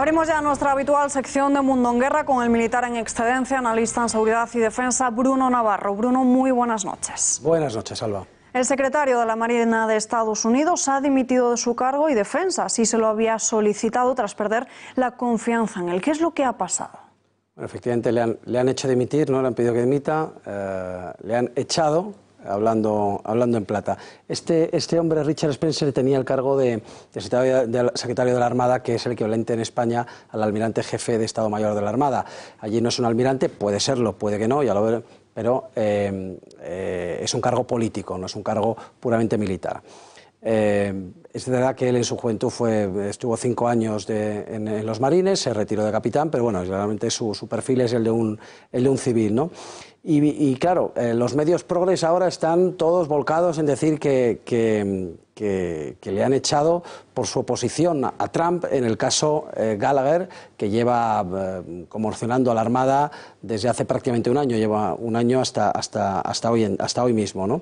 Abrimos ya nuestra habitual sección de Mundo en Guerra con el militar en excedencia, analista en seguridad y defensa, Bruno Navarro. Bruno, muy buenas noches. Buenas noches, Alba. El secretario de la Marina de Estados Unidos ha dimitido de su cargo y Defensa sí se lo había solicitado tras perder la confianza en él. ¿Qué es lo que ha pasado? Bueno, efectivamente le han hecho dimitir, no le han pedido que dimita, le han echado, hablando en plata. Este hombre, Richard Spencer, tenía el cargo de secretario de la Armada, que es el equivalente en España al almirante jefe de Estado Mayor de la Armada. Allí no es un almirante, puede serlo, puede que no, ya lo veré, pero es un cargo político, no es un cargo puramente militar. Es verdad que él en su juventud estuvo 5 años en los Marines, se retiró de capitán, pero bueno, realmente su perfil es el de un civil, ¿no? Y claro, los medios progres ahora están todos volcados en decir que le han echado por su oposición a Trump en el caso Gallagher, que lleva conmocionando a la Armada desde hace prácticamente un año, lleva un año hasta hoy mismo, ¿no?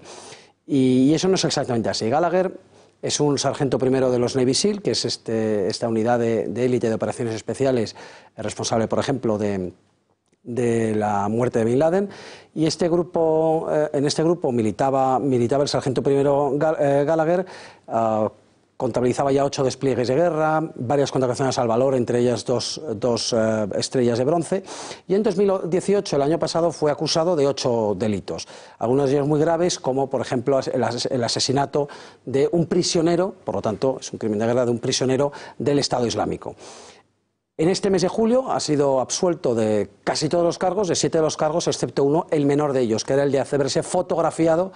Y eso no es exactamente así. Gallagher es un sargento primero de los Navy SEAL, que es esta unidad de élite de operaciones especiales, responsable, por ejemplo, de la muerte de Bin Laden, y en este grupo militaba el sargento primero Gallagher. Contabilizaba ya 8 despliegues de guerra, varias condecoraciones al valor, entre ellas dos estrellas de bronce, y en 2018, el año pasado, fue acusado de 8 delitos, algunos de ellos muy graves, como por ejemplo el asesinato de un prisionero, por lo tanto es un crimen de guerra, de un prisionero del Estado Islámico. En este mes de julio ha sido absuelto de casi todos los cargos, de 7 de los cargos, excepto uno, el menor de ellos, que era el de haberse fotografiado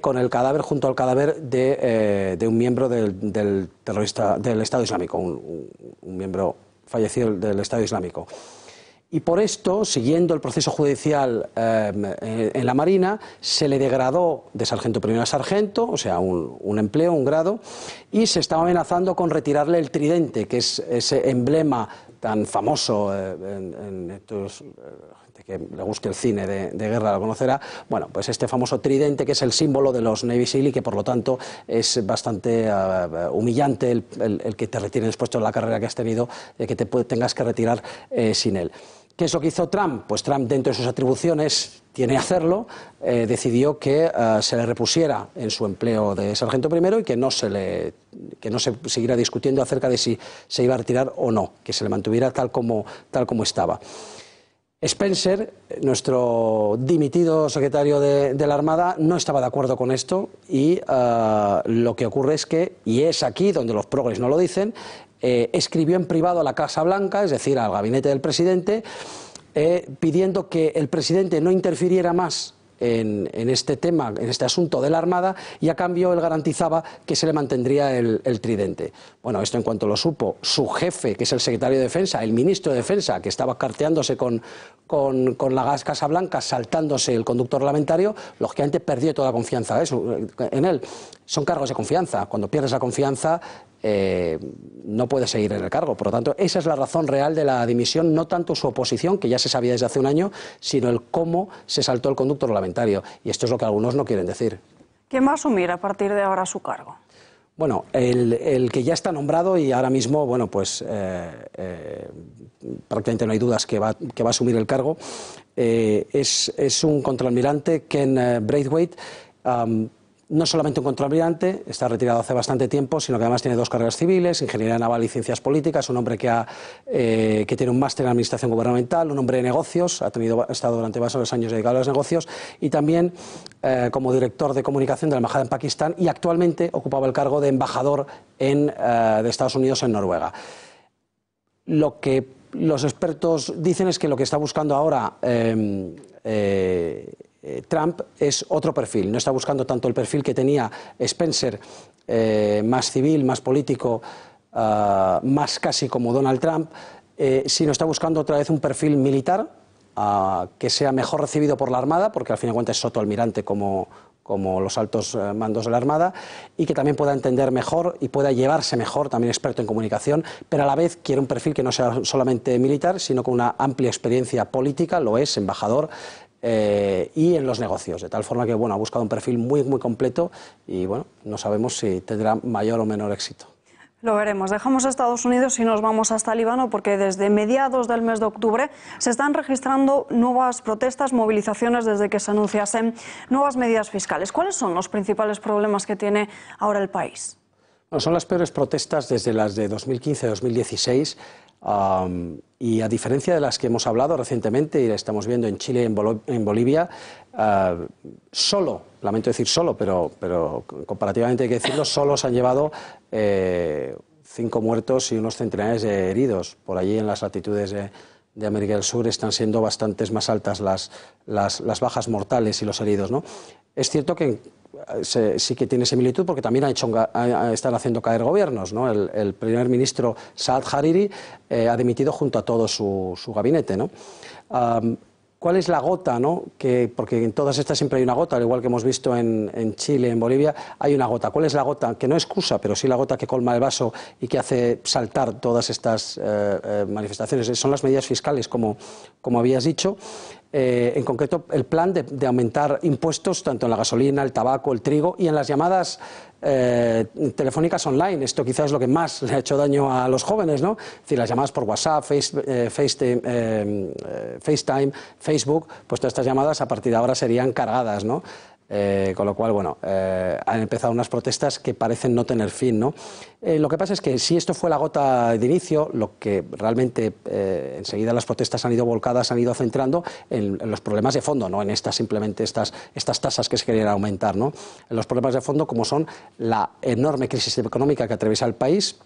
con el cadáver, junto al cadáver de un miembro del Estado Islámico, un miembro fallecido del Estado Islámico. Y por esto, siguiendo el proceso judicial en la Marina, se le degradó de sargento primero a sargento, o sea, un empleo, un grado, y se estaba amenazando con retirarle el tridente, que es ese emblema tan famoso gente que le guste el cine de guerra lo conocerá. Bueno, pues este famoso tridente, que es el símbolo de los Navy SEAL y que por lo tanto es bastante humillante el que te retiren después de la carrera que has tenido, que tengas que retirar sin él. ¿Qué es lo que hizo Trump? Pues Trump, dentro de sus atribuciones, tiene que hacerlo, decidió que se le repusiera en su empleo de sargento primero y que no se siguiera discutiendo acerca de si se iba a retirar o no, que se le mantuviera tal como estaba. Spencer, nuestro dimitido secretario de la Armada, no estaba de acuerdo con esto y lo que ocurre es que, y es aquí donde los progres no lo dicen, escribió en privado a la Casa Blanca, es decir, al gabinete del presidente, pidiendo que el presidente no interfiriera más en este tema, en este asunto de la Armada, y a cambio él garantizaba que se le mantendría el tridente. Bueno, esto en cuanto lo supo su jefe, que es el secretario de Defensa, el ministro de Defensa, que estaba carteándose con la Casa Blanca, saltándose el conducto reglamentario, lógicamente perdió toda la confianza en él. Son cargos de confianza. Cuando pierdes la confianza, no puede seguir en el cargo. Por lo tanto, esa es la razón real de la dimisión, no tanto su oposición, que ya se sabía desde hace un año, sino el cómo se saltó el conducto reglamentario. Y esto es lo que algunos no quieren decir. ¿Quién va a asumir a partir de ahora su cargo? Bueno, el que ya está nombrado y ahora mismo, bueno, pues prácticamente no hay dudas que va a asumir el cargo, es un contraalmirante, Ken Braithwaite. No solamente un contraalmirante, está retirado hace bastante tiempo, sino que además tiene 2 carreras civiles, ingeniería naval y ciencias políticas, un hombre que tiene un máster en administración gubernamental, un hombre de negocios, ha estado durante varios años dedicado a los negocios, y también como director de comunicación de la embajada en Pakistán, y actualmente ocupaba el cargo de embajador de Estados Unidos en Noruega. Lo que los expertos dicen es que lo que está buscando ahora Trump es otro perfil, no está buscando tanto el perfil que tenía Spencer, más civil, más político, más casi como Donald Trump, sino está buscando otra vez un perfil militar que sea mejor recibido por la Armada, porque al fin y al cabo es sotoalmirante como los altos mandos de la Armada, y que también pueda entender mejor y pueda llevarse mejor, también experto en comunicación, pero a la vez quiere un perfil que no sea solamente militar, sino con una amplia experiencia política, lo es, embajador, y en los negocios, de tal forma que bueno, ha buscado un perfil muy completo y bueno, no sabemos si tendrá mayor o menor éxito. Lo veremos. Dejamos Estados Unidos y nos vamos hasta Líbano porque desde mediados del mes de octubre se están registrando nuevas protestas, movilizaciones desde que se anunciasen nuevas medidas fiscales. ¿Cuáles son los principales problemas que tiene ahora el país? Bueno, son las peores protestas desde las de 2015-2016 y a diferencia de las que hemos hablado recientemente y estamos viendo en Chile y en Bolivia, lamento decir solo, pero comparativamente hay que decirlo, solo se han llevado 5 muertos y unos centenares de heridos. Por allí en las latitudes de América del Sur están siendo bastantes más altas las bajas mortales y los heridos, ¿no? Es cierto que sí que tiene similitud porque también están haciendo caer gobiernos, ¿no? El primer ministro Saad Hariri ha dimitido junto a todo su gabinete, ¿no? ¿Cuál es la gota, ¿no? Porque en todas estas siempre hay una gota, al igual que hemos visto en Chile, en Bolivia, hay una gota. ¿Cuál es la gota? Que no excusa, pero sí la gota que colma el vaso y que hace saltar todas estas manifestaciones. Son las medidas fiscales, como habías dicho. En concreto, el plan de aumentar impuestos tanto en la gasolina, el tabaco, el trigo y en las llamadas telefónicas online. Esto quizás es lo que más le ha hecho daño a los jóvenes, ¿no? Es decir, las llamadas por WhatsApp, FaceTime, Facebook, pues todas estas llamadas a partir de ahora serían cargadas, ¿no? Con lo cual, bueno, han empezado unas protestas que parecen no tener fin, ¿no? Lo que pasa es que si esto fue la gota de inicio, lo que realmente enseguida las protestas han ido volcadas, han ido centrando en los problemas de fondo, no en simplemente estas tasas que se querían aumentar, ¿no? En los problemas de fondo, como son la enorme crisis económica que atraviesa el país,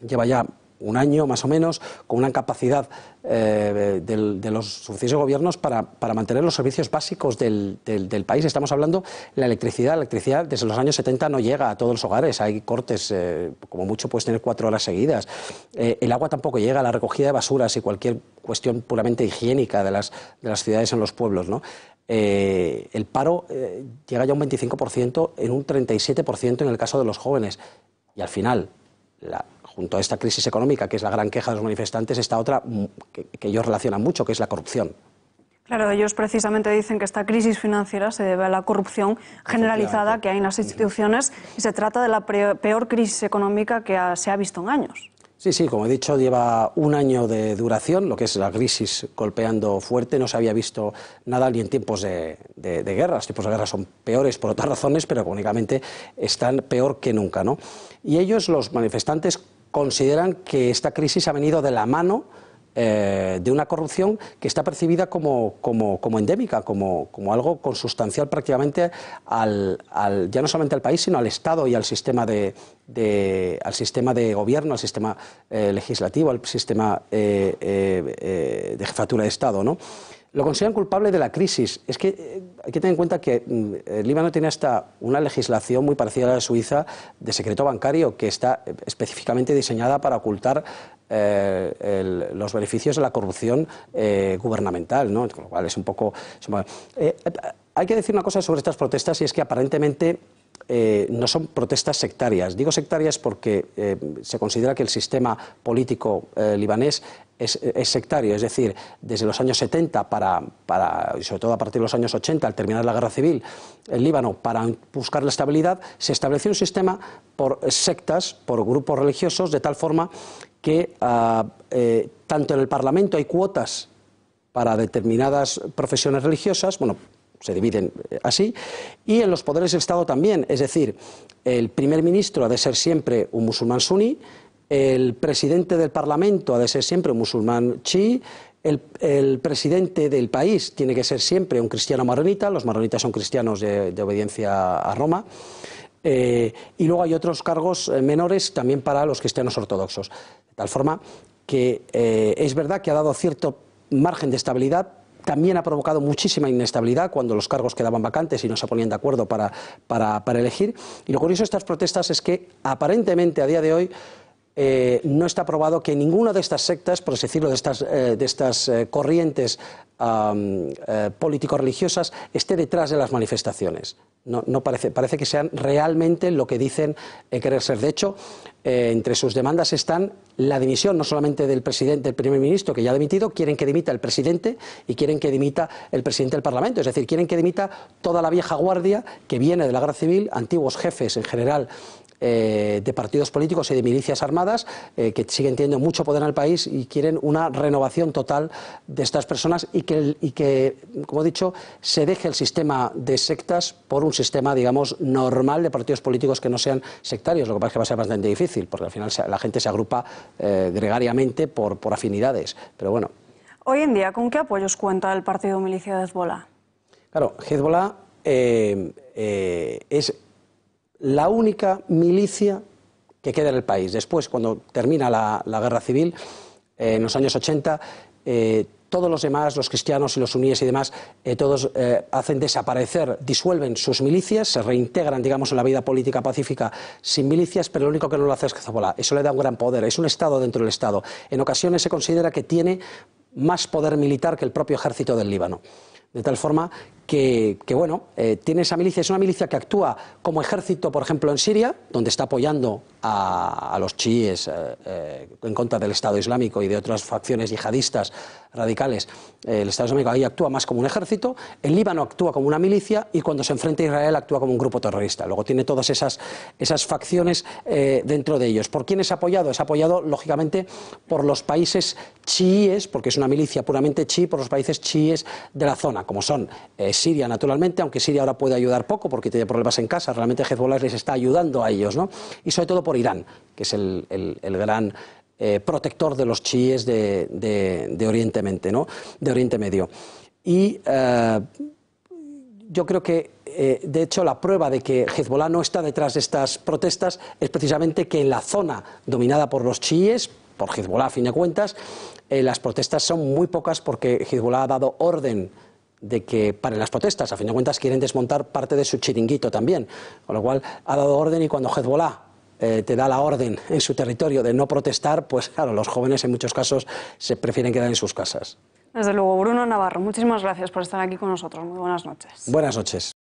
lleva ya un año más o menos, con una incapacidad de los sucesivos gobiernos para mantener los servicios básicos del país. Estamos hablando de la electricidad. La electricidad desde los años 70 no llega a todos los hogares, hay cortes, como mucho puedes tener 4 horas seguidas. El agua tampoco llega, la recogida de basuras y cualquier cuestión puramente higiénica de las ciudades en los pueblos, ¿no? El paro llega ya a un 25%, en un 37% en el caso de los jóvenes. Y al final, junto a esta crisis económica, que es la gran queja de los manifestantes, está otra que ellos relacionan mucho, que es la corrupción. Claro, ellos precisamente dicen que esta crisis financiera se debe a la corrupción generalizada que hay en las instituciones y se trata de la peor crisis económica que se ha visto en años. Sí, como he dicho, lleva un año de duración, lo que es la crisis golpeando fuerte. No se había visto nada ni en tiempos de guerra. Los tiempos de guerra son peores por otras razones, pero económicamente están peor que nunca, ¿no? Y ellos, los manifestantes, consideran que esta crisis ha venido de la mano de una corrupción que está percibida como endémica, como algo consustancial prácticamente ya no solamente al país, sino al Estado y al sistema de gobierno, al sistema legislativo, al sistema de jefatura de Estado, ¿no? Lo consideran culpable de la crisis. Es que hay que tener en cuenta que el Líbano tiene hasta una legislación muy parecida a la de Suiza de secreto bancario que está específicamente diseñada para ocultar los beneficios de la corrupción gubernamental, ¿no? Con lo cual es un poco... hay que decir una cosa sobre estas protestas y es que aparentemente no son protestas sectarias. Digo sectarias porque se considera que el sistema político libanés es sectario, es decir, desde los años 70 y sobre todo a partir de los años 80, al terminar la guerra civil, el Líbano, para buscar la estabilidad, se estableció un sistema por sectas, por grupos religiosos, de tal forma que tanto en el Parlamento hay cuotas para determinadas profesiones religiosas, bueno, se dividen así, y en los poderes del Estado también, es decir, el primer ministro ha de ser siempre un musulmán suní, el presidente del Parlamento ha de ser siempre un musulmán chií, el presidente del país tiene que ser siempre un cristiano maronita, los maronitas son cristianos de obediencia a Roma, y luego hay otros cargos menores también para los cristianos ortodoxos, de tal forma que es verdad que ha dado cierto margen de estabilidad. También ha provocado muchísima inestabilidad cuando los cargos quedaban vacantes y no se ponían de acuerdo para elegir. Y lo curioso de estas protestas es que aparentemente a día de hoy no está probado que ninguna de estas sectas, por así decirlo, de estas corrientes político-religiosas esté detrás de las manifestaciones. No parece que sean realmente lo que dicen querer ser. De hecho, entre sus demandas están la dimisión no solamente del presidente, del primer ministro, que ya ha dimitido, quieren que dimita el presidente y quieren que dimita el presidente del Parlamento. Es decir, quieren que dimita toda la vieja guardia que viene de la guerra civil, antiguos jefes en general de partidos políticos y de milicias armadas que siguen teniendo mucho poder en el país y quieren una renovación total de estas personas y que, como he dicho, se deje el sistema de sectas por un sistema, digamos, normal de partidos políticos que no sean sectarios. Lo que pasa es que va a ser bastante difícil, porque al final la gente se agrupa gregariamente por afinidades. Pero bueno. Hoy en día, ¿con qué apoyos cuenta el partido milicia de Hezbollah? Claro, Hezbollah es la única milicia que queda en el país. Después, cuando termina la guerra civil, en los años 80, todos los demás, los cristianos y los suníes y demás, todos hacen desaparecer, disuelven sus milicias, se reintegran, digamos, en la vida política pacífica sin milicias, pero lo único que no lo hace es Hezbollah. Eso le da un gran poder, es un Estado dentro del Estado. En ocasiones se considera que tiene más poder militar que el propio ejército del Líbano. De tal forma que bueno, tiene esa milicia, es una milicia que actúa como ejército, por ejemplo, en Siria, donde está apoyando a los chiíes en contra del Estado Islámico y de otras facciones yihadistas radicales. El Estado Islámico ahí actúa más como un ejército, el Líbano actúa como una milicia y cuando se enfrenta a Israel actúa como un grupo terrorista. Luego tiene todas esas facciones dentro de ellos. ¿Por quién es apoyado? Es apoyado, lógicamente, por los países chiíes, porque es una milicia puramente chií, por los países chiíes de la zona, como son Siria, naturalmente, aunque Siria ahora puede ayudar poco porque tiene problemas en casa, realmente Hezbollah les está ayudando a ellos, ¿no? Y sobre todo por Irán, que es el gran protector de los chiíes de Oriente Medio. Y yo creo que, de hecho, la prueba de que Hezbollah no está detrás de estas protestas es precisamente que en la zona dominada por los chiíes, por Hezbollah a fin de cuentas, las protestas son muy pocas porque Hezbollah ha dado orden de que paren las protestas. A fin de cuentas quieren desmontar parte de su chiringuito también, con lo cual ha dado orden y cuando Hezbollah te da la orden en su territorio de no protestar, pues claro, los jóvenes en muchos casos se prefieren quedar en sus casas. Desde luego, Bruno Navarro, muchísimas gracias por estar aquí con nosotros. Muy buenas noches. Buenas noches.